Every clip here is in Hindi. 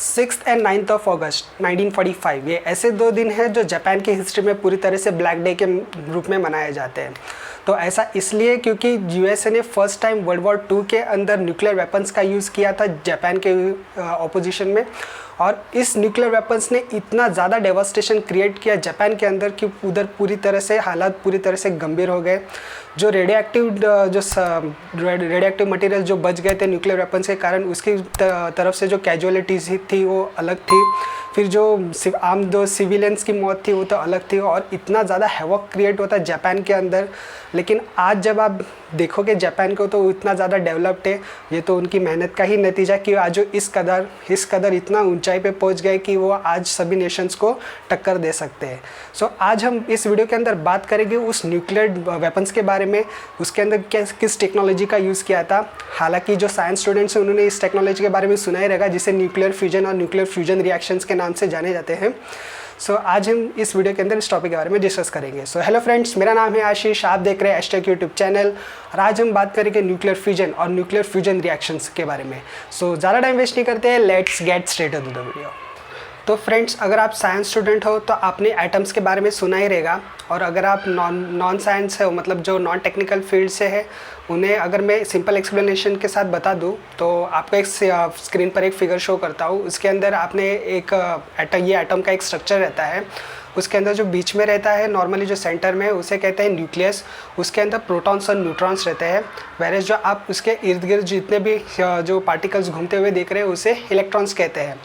6 एंड 9 ऑफ अगस्त 1945 ये ऐसे 2 दिन हैं जो जापान की हिस्ट्री में पूरी तरह से ब्लैक डे के रूप में मनाए जाते हैं। तो ऐसा इसलिए क्योंकि यूएसए ने फर्स्ट टाइम वर्ल्ड वॉर 2 के अंदर न्यूक्लियर वेपन्स का यूज़ किया था जापान के ऑपोजिशन में, और इस न्यूक्लियर वेपन्स ने इतना ज़्यादा डेवास्टेशन क्रिएट किया जापान के अंदर कि उधर पूरी तरह से हालात पूरी तरह से गंभीर हो गए। जो रेडियोएक्टिव मटेरियल जो बच गए थे न्यूक्लियर वेपन्स के कारण, उसकी तरफ से जो कैजुअलिटीज़ थी वो अलग थी, फिर जो आम जो सिविलियंस की मौत थी वो तो अलग थी, और इतना ज़्यादा हैवॉक क्रिएट होता है जापान के अंदर। लेकिन आज जब आप देखोगे जापान को तो इतना ज़्यादा डेवलप्ड है, ये तो उनकी मेहनत का ही नतीजा कि आज जो इस कदर इतना ऊंचाई पे पहुंच गए कि वो आज सभी नेशंस को टक्कर दे सकते हैं। सो आज हम इस वीडियो के अंदर बात करेंगे उस न्यूक्लियर वेपन्स के बारे में, उसके अंदर किस टेक्नोलॉजी का यूज़ किया था। हालांकि जो साइंस स्टूडेंट्स हैं उन्होंने इस टेक्नोलॉजी के बारे में सुना ही रहेगा, जिसे न्यूक्लियर फ्यूजन और न्यूक्लियर फ्यूजन रिएक्शंस के नाम से जाने जाते हैं। सो आज हम इस वीडियो के अंदर इस टॉपिक के बारे में डिस्कस करेंगे। सो हेलो फ्रेंड्स, मेरा नाम है आशीष, आप देख रहे हैं एचटेक यूट्यूब चैनल, और आज हम बात करेंगे न्यूक्लियर फ्यूजन और न्यूक्लियर फ्यूजन रिएक्शंस के बारे में। सो ज़्यादा टाइम वेस्ट नहीं करते हैं, let's get straight to the video. तो फ्रेंड्स, अगर आप साइंस स्टूडेंट हो तो आपने एटम्स के बारे में सुना ही रहेगा, और अगर आप नॉन साइंस हो, मतलब जो नॉन टेक्निकल फील्ड से है, उन्हें अगर मैं सिंपल एक्सप्लेनेशन के साथ बता दूं तो आपको एक स्क्रीन पर एक फिगर शो करता हूं। उसके अंदर आपने एक ये एटम का एक स्ट्रक्चर रहता है, उसके अंदर जो बीच में रहता है नॉर्मली जो सेंटर में, उसे कहते हैं न्यूक्लियस। उसके अंदर प्रोटॉन्स और न्यूट्रॉन्स रहते हैं, वेरेज जो आप उसके इर्द गिर्द जितने भी जो पार्टिकल्स घूमते हुए देख रहे हैं उसे इलेक्ट्रॉन्स कहते हैं।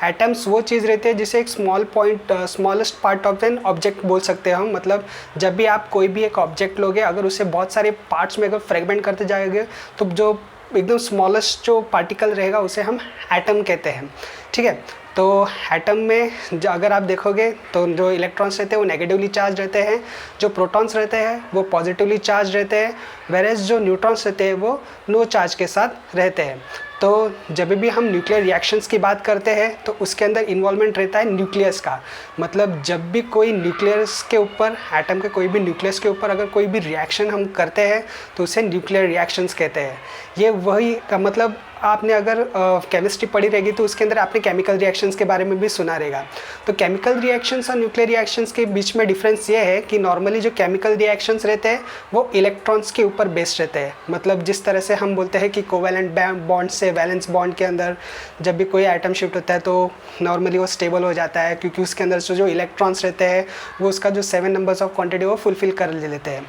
एटम्स वो चीज़ रहती है जिसे एक smallest part of an object बोल सकते हैं हम। मतलब जब भी आप कोई भी एक ऑब्जेक्ट लोगे, अगर उसे बहुत सारे पार्ट्स में अगर फ्रेगमेंट करते जाएंगे तो जो एकदम स्मॉलेस्ट जो पार्टिकल रहेगा उसे हम एटम कहते हैं। ठीक है, तो एटम में अगर आप देखोगे तो जो इलेक्ट्रॉन्स रहते हैं वो नेगेटिवली चार्ज रहते हैं, जो प्रोटॉन्स रहते हैं वो पॉजिटिवली चार्ज रहते हैं, वेरेज जो न्यूट्रॉन्स रहते हैं वो नो चार्ज के साथ रहते हैं। तो जब भी हम न्यूक्लियर रिएक्शंस की बात करते हैं तो उसके अंदर इन्वॉल्वमेंट रहता है न्यूक्लियस का। मतलब जब भी कोई न्यूक्लियस के ऊपर, एटम के कोई भी न्यूक्लियस के ऊपर अगर कोई भी रिएक्शन हम करते हैं तो उसे न्यूक्लियर रिएक्शंस कहते हैं। ये वही का मतलब आपने अगर केमिस्ट्री पढ़ी रहेगी तो उसके अंदर आपने केमिकल रिएक्शंस के बारे में भी सुना रहेगा। तो केमिकल रिएक्शंस और न्यूक्लियर रिएक्शंस के बीच में डिफरेंस ये है कि नॉर्मली जो केमिकल रिएक्शंस रहते हैं वो इलेक्ट्रॉन्स के ऊपर बेस्ड रहते हैं। मतलब जिस तरह से हम बोलते हैं कि कोवैलेंट बॉन्ड से वैलेंस बॉन्ड के अंदर जब भी कोई एटम शिफ्ट होता है तो नॉर्मली वो स्टेबल हो जाता है, क्योंकि उसके अंदर जो इलेक्ट्रॉन्स रहते हैं वो उसका जो 7 नंबर्स ऑफ क्वांटिटी वो फुलफिल कर लेते हैं।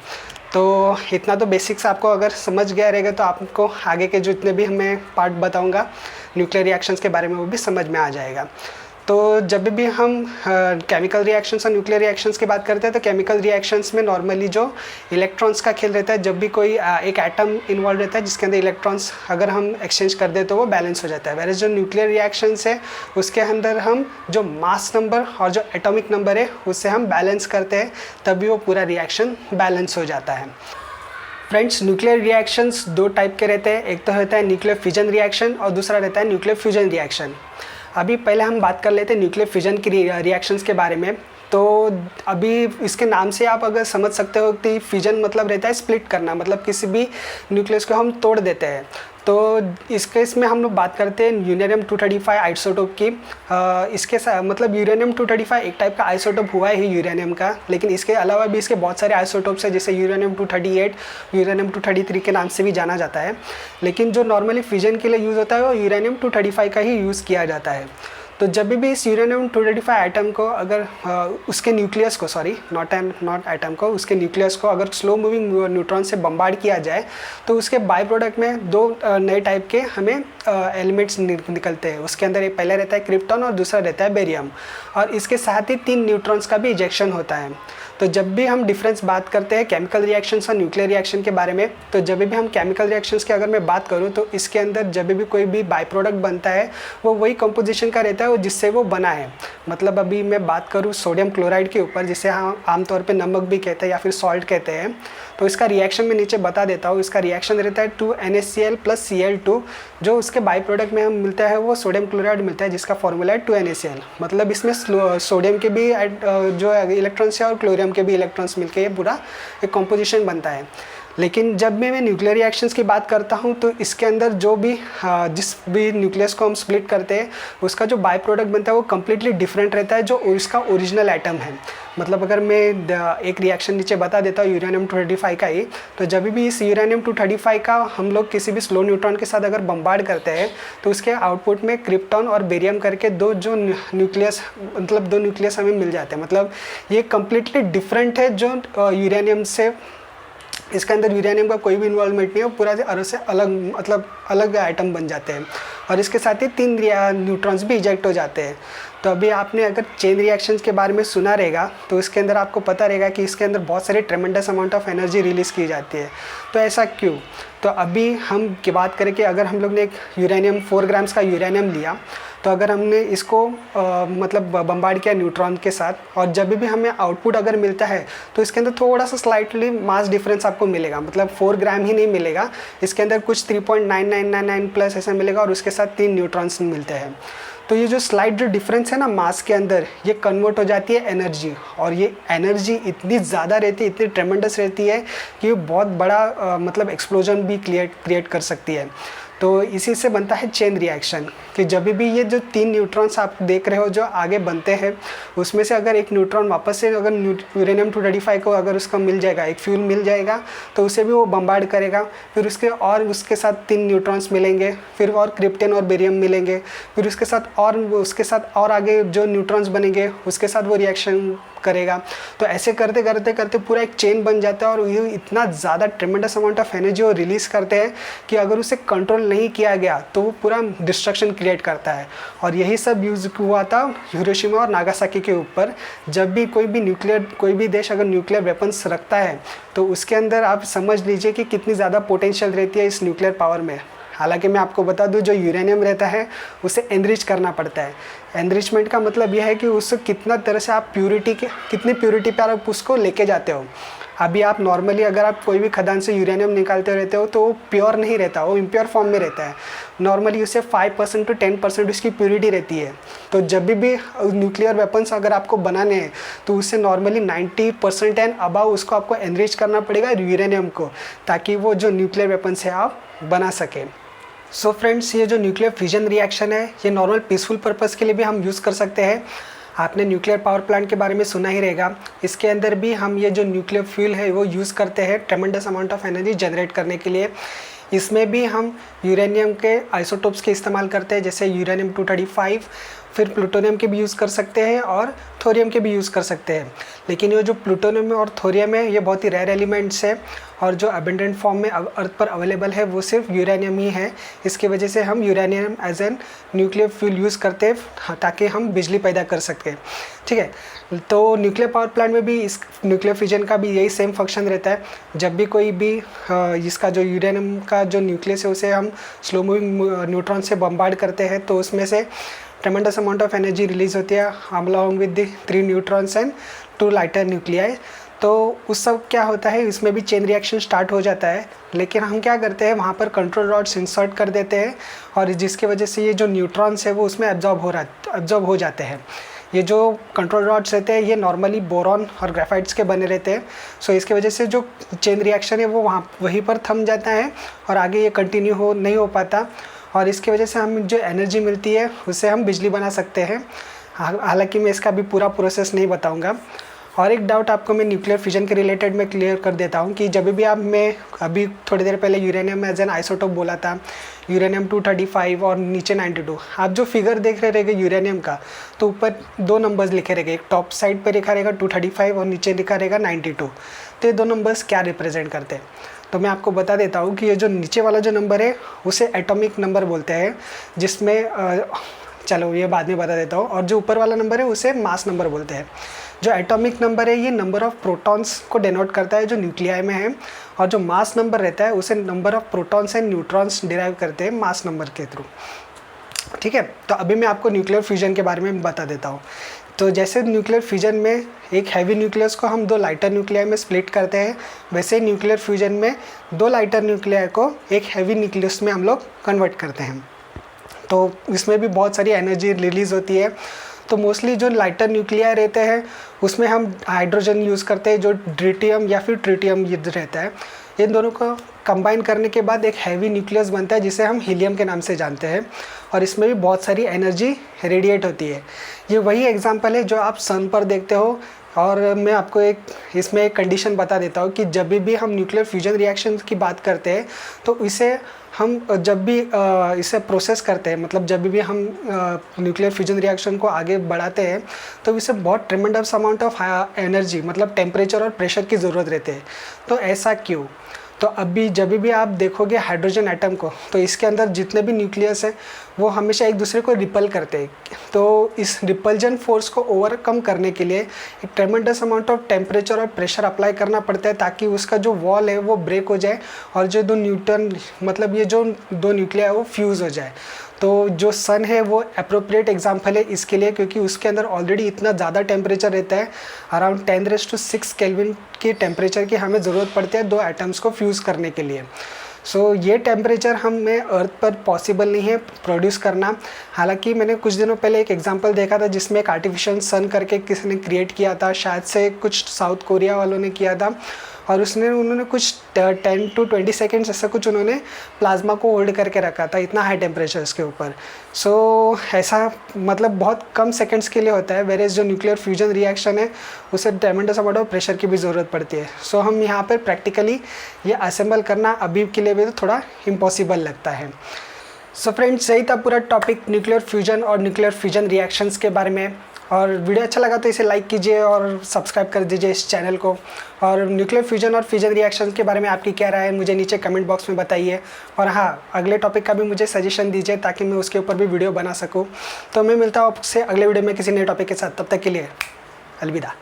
तो इतना तो बेसिक्स आपको अगर समझ गया रहेगा तो आपको आगे के जितने भी मैं पार्ट बताऊंगा न्यूक्लियर रिएक्शंस के बारे में वो भी समझ में आ जाएगा। तो जब भी हम केमिकल रिएक्शंस और न्यूक्लियर रिएक्शंस की बात करते हैं तो केमिकल रिएक्शंस में नॉर्मली जो इलेक्ट्रॉन्स का खेल रहता है, जब भी कोई एक एटम इन्वॉल्व रहता है जिसके अंदर इलेक्ट्रॉन्स अगर हम एक्सचेंज कर दें तो वो बैलेंस हो जाता है। वैसे जो न्यूक्लियर रिएक्शंस है उसके अंदर हम जो मास नंबर और जो एटॉमिक नंबर है उससे हम बैलेंस करते हैं, तभी वो पूरा रिएक्शन बैलेंस हो जाता है। फ्रेंड्स, न्यूक्लियर रिएक्शंस 2 टाइप के रहते हैं, एक तो रहता है न्यूक्लियर फिजन रिएक्शन और दूसरा रहता है न्यूक्लियर फ्यूजन रिएक्शन। अभी पहले हम बात कर लेते हैं न्यूक्लियर फिजन की रिएक्शंस के बारे में। तो अभी इसके नाम से आप अगर समझ सकते हो कि फिजन मतलब रहता है स्प्लिट करना, मतलब किसी भी न्यूक्लियस को हम तोड़ देते हैं। तो इस केस में हम लोग बात करते हैं यूरेनियम 235 आइसोटोप की। इसके मतलब यूरेनियम 235 एक टाइप का आइसोटोप हुआ है यूरेनियम का, लेकिन इसके अलावा भी इसके बहुत सारे आइसोटोप्स हैं, जैसे यूरेनियम 238, यूरेनियम 233 के नाम से भी जाना जाता है। लेकिन जो नॉर्मली फिजन के लिए यूज़ होता है वो यूरेनियम 235 का ही यूज़ किया जाता है। तो जब भी इस यूरेनियम 235 एटम को अगर उसके न्यूक्लियस को नॉट एटम को, उसके न्यूक्लियस को अगर स्लो मूविंग न्यूट्रॉन से बम्बार्ड किया जाए तो उसके बाय प्रोडक्ट में 2 नए टाइप के हमें एलिमेंट्स निकलते हैं। उसके अंदर एक पहला रहता है क्रिप्टॉन और दूसरा रहता है बेरियम, और इसके साथ ही 3 न्यूट्रॉन्स का भी इजेक्शन होता है। तो जब भी हम डिफरेंस बात करते हैं केमिकल रिएक्शंस और न्यूक्लियर रिएक्शन के बारे में, तो जब भी हम केमिकल रिएक्शंस की अगर मैं बात करूं तो इसके अंदर जब भी कोई भी बाय प्रोडक्ट बनता है वो वही कंपोजिशन का रहता है वो जिससे वो बना है। मतलब अभी मैं बात करूं सोडियम क्लोराइड के ऊपर, जिसे हम आमतौर पे नमक भी कहते हैं या फिर सॉल्ट कहते हैं, तो इसका रिएक्शन मैं नीचे बता देता हूँ। इसका रिएक्शन रहता है 2NaCl + Cl2, जो उसके बाई प्रोडक्ट में हम मिलता है वो सोडियम क्लोराइड मिलता है, जिसका फॉर्मूला है 2NaCl। मतलब इसमें सोडियम के भी जो इलेक्ट्रॉन्स है और क्लोरीयम के भी इलेक्ट्रॉन्स मिलकर ये पूरा एक कॉम्पोजिशन बनता है। लेकिन जब भी मैं न्यूक्लियर रिएक्शंस की बात करता हूँ तो इसके अंदर जो भी जिस भी न्यूक्लियस को हम स्प्लिट करते हैं उसका जो बाय प्रोडक्ट बनता है वो कम्प्लीटली डिफरेंट रहता है जो इसका ओरिजिनल एटम है। मतलब अगर मैं एक रिएक्शन नीचे बता देता हूँ यूरेनियम 235 का ही, तो जब भी इस यूरेनियम 235 का हम लोग किसी भी स्लो न्यूट्रॉन के साथ अगर बम्बार्ड करते हैं तो उसके आउटपुट में क्रिप्टॉन और बेरियम करके दो न्यूक्लियस हमें मिल जाते हैं। मतलब ये कम्प्लीटली डिफरेंट है जो यूरेनियम से, इसके अंदर यूरेनियम का कोई भी इन्वॉल्वमेंट नहीं है, पूरा अर्थ से अलग मतलब अलग आइटम बन जाते हैं और इसके साथ ही 3 न्यूट्रॉन्स भी इजेक्ट हो जाते हैं। तो अभी आपने अगर चेन रिएक्शंस के बारे में सुना रहेगा तो इसके अंदर आपको पता रहेगा कि इसके अंदर बहुत सारे ट्रेमेंडस अमाउंट ऑफ एनर्जी रिलीज़ की जाती है। तो ऐसा क्यों? तो अभी हम की बात करें कि अगर हम लोग ने एक यूरेनियम 4 ग्राम्स का यूरेनियम लिया, तो अगर हमने इसको मतलब बम्बार्ड किया न्यूट्रॉन के साथ और जब भी हमें आउटपुट अगर मिलता है तो इसके अंदर थोड़ा सा स्लाइटली मास डिफरेंस आपको मिलेगा। मतलब 4 ग्राम ही नहीं मिलेगा, इसके अंदर कुछ 3.9999 प्लस ऐसा मिलेगा और उसके साथ 3 न्यूट्रॉन्स मिलते हैं। तो ये जो स्लाइट जो डिफरेंस है ना मास के अंदर, ये कन्वर्ट हो जाती है एनर्जी, और ये एनर्जी इतनी ज़्यादा रहती है, इतनी ट्रेमेंडस रहती है कि ये बहुत बड़ा मतलब एक्सप्लोजन भी क्रिएट कर सकती है। तो इसी से बनता है चेन रिएक्शन कि जब भी ये जो 3 न्यूट्रॉन्स आप देख रहे हो जो आगे बनते हैं, उसमें से अगर एक न्यूट्रॉन वापस से अगर यूरेनियम 235 को अगर उसका मिल जाएगा, एक फ्यूल मिल जाएगा, तो उसे भी वो बम्बार्ड करेगा, फिर उसके साथ 3 न्यूट्रॉन्स मिलेंगे, फिर और क्रिप्टन और बेरियम मिलेंगे, फिर उसके साथ और आगे जो न्यूट्रॉन्स बनेंगे उसके साथ वो रिएक्शन करेगा। तो ऐसे करते करते करते पूरा एक चेन बन जाता है और ये इतना ज़्यादा ट्रेमेंडस अमाउंट ऑफ एनर्जी वो रिलीज़ करते हैं कि अगर उसे कंट्रोल नहीं किया गया तो वो पूरा डिस्ट्रक्शन क्रिएट करता है। और यही सब यूज़ हुआ था हिरोशिमा और नागासाकी के ऊपर। जब भी कोई भी देश अगर न्यूक्लियर वेपन्स रखता है तो उसके अंदर आप समझ लीजिए कि कितनी ज़्यादा पोटेंशियल रहती है इस न्यूक्लियर पावर में। हालांकि मैं आपको बता दूं जो यूरेनियम रहता है उसे एनरिच करना पड़ता है। एनरिचमेंट का मतलब यह है कि उससे कितना तरह से आप कितनी प्योरिटी पर आप उसको लेके जाते हो। अभी आप नॉर्मली अगर आप कोई भी खदान से यूरेनियम निकालते रहते हो तो वो प्योर नहीं रहता, वो इम्प्योर फॉर्म में रहता है। नॉर्मली उसे 5% to 10% उसकी प्योरिटी रहती है। तो जब भी न्यूक्लियर वेपन्स अगर आपको बनाने हैं तो उससे नॉर्मली 90% एंड अबाव उसको आपको एनरिच करना पड़ेगा यूरेनियम को, ताकि वो जो न्यूक्लियर वेपन्स है आप बना सकें। सो फ्रेंड्स, ये जो न्यूक्लियर फ्यूजन रिएक्शन है ये नॉर्मल पीसफुल पर्पज़ के लिए भी हम यूज़ कर सकते हैं। आपने न्यूक्लियर पावर प्लांट के बारे में सुना ही रहेगा, इसके अंदर भी हम ये जो न्यूक्लियर फ्यूल है वो यूज़ करते हैं ट्रेमेंडस अमाउंट ऑफ एनर्जी जनरेट करने के लिए। इसमें भी हम यूरेनियम के आइसोटोप्स के इस्तेमाल करते हैं, जैसे यूरेनियम 235, फिर प्लूटोनियम के भी यूज़ कर सकते हैं और थोरियम के भी यूज़ कर सकते हैं। लेकिन ये जो प्लूटोनियम और थोरियम है ये बहुत ही रेयर एलिमेंट्स है और जो अबेंडेंट फॉर्म में अर्थ पर अवेलेबल है वो सिर्फ यूरेनियम ही है। इसकी वजह से हम uranium as an nuclear fuel use करते हैं ताकि हम बिजली पैदा कर सकें। ठीक है, तो न्यूक्लियर पावर प्लांट में भी इस न्यूक्लियर फ्यूजन का भी यही सेम फंक्शन रहता है। जब भी कोई भी इसका जो यूरेनियम का जो न्यूक्लियस है उसे हम स्लो मूविंग न्यूट्रॉन से बम्बार्ड करते हैं तो उसमें से ट्रेमेंडस अमाउंट ऑफ एनर्जी रिलीज़ होती है along with the 3 neutrons and 2 lighter nuclei. तो उस सब क्या होता है, इसमें भी चेन रिएक्शन स्टार्ट हो जाता है। लेकिन हम क्या करते हैं, वहाँ पर कंट्रोल रॉड्स इंसर्ट कर देते हैं और जिसकी वजह से ये जो न्यूट्रॉन्स है वो उसमें एब्जॉर्ब हो जाते हैं। ये जो कंट्रोल रॉड्स रहते हैं ये नॉर्मली बोरॉन और ग्रेफाइट्स के बने रहते हैं। सो इसकी वजह से जो चेन रिएक्शन है वो वहीं पर थम जाता है और आगे ये कंटिन्यू नहीं हो पाता। और इसकी वजह से हम जो एनर्जी मिलती है उससे हम बिजली बना सकते हैं। हालांकि मैं इसका भी पूरा प्रोसेस नहीं बताऊंगा। और एक डाउट आपको मैं न्यूक्लियर फ्यूजन के रिलेटेड में क्लियर कर देता हूं कि जब भी मैं अभी थोड़ी देर पहले यूरेनियम एज एन आइसोटोप बोला था, यूरेनियम 235 और नीचे 92, आप जो फिगर देख रहे रहेंगे यूरेनियम का तो ऊपर 2 नंबर्स लिखे रहेंगे, एक टॉप साइड पर लिखा रहेगा 235 और नीचे लिखा रहेगा 92। तो ये 2 नंबर्स क्या रिप्रेजेंट करते हैं? तो मैं आपको बता देता हूँ कि ये जो नीचे वाला जो नंबर है उसे एटॉमिक नंबर बोलते हैं, जिसमें चलो ये बाद में बता देता हूँ। और जो ऊपर वाला नंबर है उसे मास नंबर बोलते हैं। जो एटॉमिक नंबर है ये नंबर ऑफ़ प्रोटॉन्स को डिनोट करता है जो न्यूक्लियाई में है, और जो मास नंबर रहता है उसे number of protons and neutrons derive करते हैं मास नंबर के थ्रू। ठीक है, तो अभी मैं आपको न्यूक्लियर फ्यूजन के बारे में बता देता हूँ। तो जैसे न्यूक्लियर फ्यूजन में एक हैवी न्यूक्लियस को हम 2 लाइटर न्यूक्लियाई में स्प्लिट करते हैं, वैसे न्यूक्लियर फ्यूजन में 2 लाइटर न्यूक्लियाई को एक हैवी न्यूक्लियस में हम लोग कन्वर्ट करते हैं। तो इसमें भी बहुत सारी एनर्जी रिलीज़ होती है। तो मोस्टली जो लाइटर न्यूक्लियाई रहते हैं उसमें हम हाइड्रोजन यूज़ करते हैं, जो ड्यूटेरियम या फिर ट्रिटियम रहता है। इन दोनों को कंबाइन करने के बाद एक हैवी न्यूक्लियस बनता है जिसे हम हीलियम के नाम से जानते हैं, और इसमें भी बहुत सारी एनर्जी रेडिएट होती है। ये वही एग्जांपल है जो आप सन पर देखते हो। और मैं आपको इसमें एक कंडीशन बता देता हूँ कि जब भी हम न्यूक्लियर फ्यूजन रिएक्शन की बात करते हैं तो इसे हम जब भी इसे प्रोसेस करते हैं, मतलब जब भी हम न्यूक्लियर फ्यूजन रिएक्शन को आगे बढ़ाते हैं तो इसे बहुत ट्रेमेंडस अमाउंट ऑफ एनर्जी, मतलब टेम्परेचर और प्रेशर की ज़रूरत रहती है। तो ऐसा क्यों? तो अभी जब भी आप देखोगे हाइड्रोजन एटम को, तो इसके अंदर जितने भी न्यूक्लियस हैं वो हमेशा एक दूसरे को रिपल करते हैं। तो इस रिपल्जन फोर्स को ओवरकम करने के लिए एक ट्रेमेंडस अमाउंट ऑफ टेम्परेचर और प्रेशर अप्लाई करना पड़ता है ताकि उसका जो वॉल है वो ब्रेक हो जाए और जो दो न्यूक्लिया है वो फ्यूज़ हो जाए। तो जो सन है वो अप्रोप्रिएट एग्जाम्पल है इसके लिए, क्योंकि उसके अंदर ऑलरेडी इतना ज़्यादा टेम्परेचर रहता है, अराउंड 10⁶ केल्विन की टेम्परेचर की हमें ज़रूरत पड़ती है दो एटम्स को फ्यूज़ करने के लिए। सो ये टेम्परेचर हमें अर्थ पर पॉसिबल नहीं है प्रोड्यूस करना। हालांकि मैंने कुछ दिनों पहले एक एग्जांपल देखा था जिसमें एक आर्टिफिशियल सन करके किसी ने क्रिएट किया था, शायद से कुछ साउथ कोरिया वालों ने किया था, और उन्होंने कुछ 10 to 20 सेकेंड्स ऐसा कुछ उन्होंने प्लाज्मा को होल्ड करके रखा था इतना हाई टेम्परेचर्स के ऊपर। सो ऐसा मतलब बहुत कम सेकेंड्स के लिए होता है, वेरेज जो न्यूक्लियर फ्यूजन रिएक्शन है उसे ट्रेमेंडस अमाउंट ऑफ प्रेशर की भी ज़रूरत पड़ती है। सो हम यहाँ पर प्रैक्टिकली ये असेंबल करना अभी के लिए भी तो थोड़ा इम्पॉसिबल लगता है। सो फ्रेंड्स, यही था पूरा टॉपिक न्यूक्लियर फ्यूजन और न्यूक्लियर फ्यूजन रिएक्शंस के बारे में। और वीडियो अच्छा लगा तो इसे लाइक कीजिए और सब्सक्राइब कर दीजिए इस चैनल को। और न्यूक्लियर फ्यूजन और फ्यूजन रिएक्शन के बारे में आपकी क्या राय है मुझे नीचे कमेंट बॉक्स में बताइए। और हाँ, अगले टॉपिक का भी मुझे सजेशन दीजिए ताकि मैं उसके ऊपर भी वीडियो बना सकूँ। तो मैं मिलता हूँ आपसे अगले वीडियो में किसी नए टॉपिक के साथ। तब तक के लिए अलविदा।